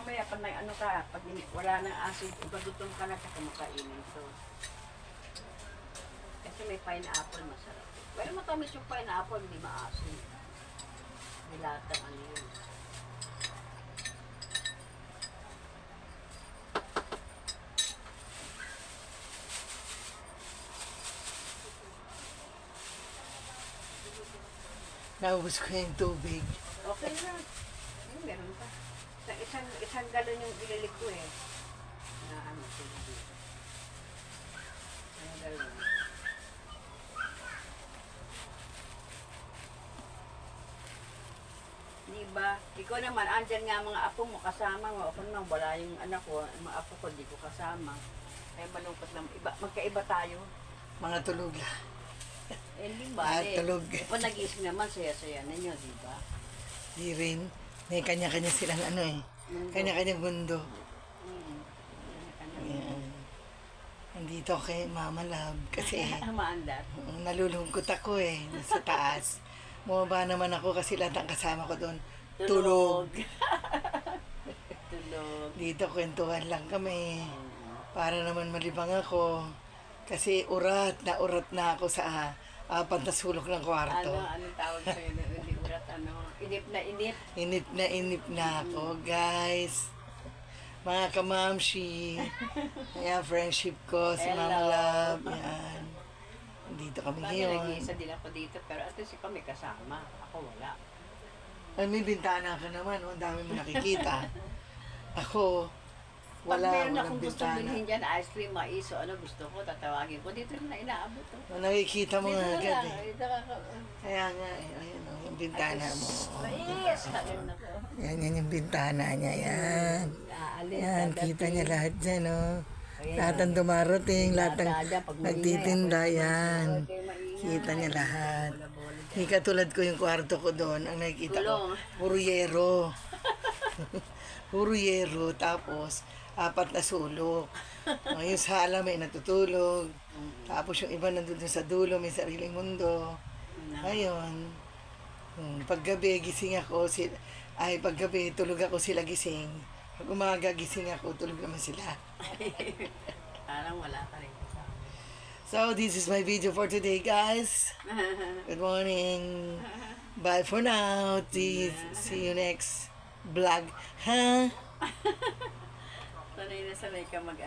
mamaya pag may ano ka, pag wala nang acid, gutom ka na sa kumakainin to. Kasi may pineapple masarap. Pero matamis yung pineapple, hindi maasin. May latang ano yun. Naubos ko yung tubig. Okay na. Meron pa. Isang galon yung ililig ko eh. Na ano, tubig. Isang galon. Diba? Ikaw naman, andyan nga mga apo mo, kasama mo. Ako naman, wala yung anak ko, mga apo ko, di ko kasama. Kaya malungkot lang. Magkaiba tayo. Mga tulog lang. Eh, di ba? Tulog. Pag nag-isip naman, saya-saya ninyo, di ba? Di rin. May kanya-kanya silang ano eh. Kanya-kanya mundo. Ayan. Nandito kay Mama Love kasi Maandar. nalulungkot ako eh. Nasa taas. Bumaba naman ako kasi lahat ng kasama ko doon. Tulog. Tulog. Dito kwentuhan lang kami. Para naman malibang ako. Kasi urat na ako sa pantasulok ng kwarto. Anong tawag sa'yo? Hindi urat, ano? Inip na inip? Inip na ako, guys. Mga kamamshi. Ayan, friendship ko, si Mama Love. Ayan. Dito kami ngayon. Nag-iisa din ako dito, pero at least kami kasama. Ako wala. Ay, may bintana ka naman, oh. Ang dami mo nakikita. Ako, wala, pag meron akong walang gusto bintana. bilhin dyan, ice cream, mais, o ano gusto ko, tatawagin ko. Dito na inaabot. Oh. Nakikita mo nga agad eh. Dito ka. Kaya nga eh, ayun oh, yung bintana mo. Yes! Halim na ko. Yan yung bintana niya, yan. Yan, kita niya lahat dyan, oh. Lahat ng dumarating, lahat ng nagtitinda, yan. Kita niya lahat. Hindi katulad ko yung kwarto ko doon, ang nakikita ko, puro yero. Puro yero, tapos 4 na sulok. Ngayon sa hala may natutulog. Tapos yung iba nandun sa dulo, may sariling mundo. Ayun. Paggabi, gising ako. Paggabi, tulog ako, sila gising. Pag umaga, gising ako, tulog naman sila. Parang wala ka rin kasama. So, this is my video for today, guys. Good morning. Bye for now. See you next vlog. Ha? Sanay na sanay ka mag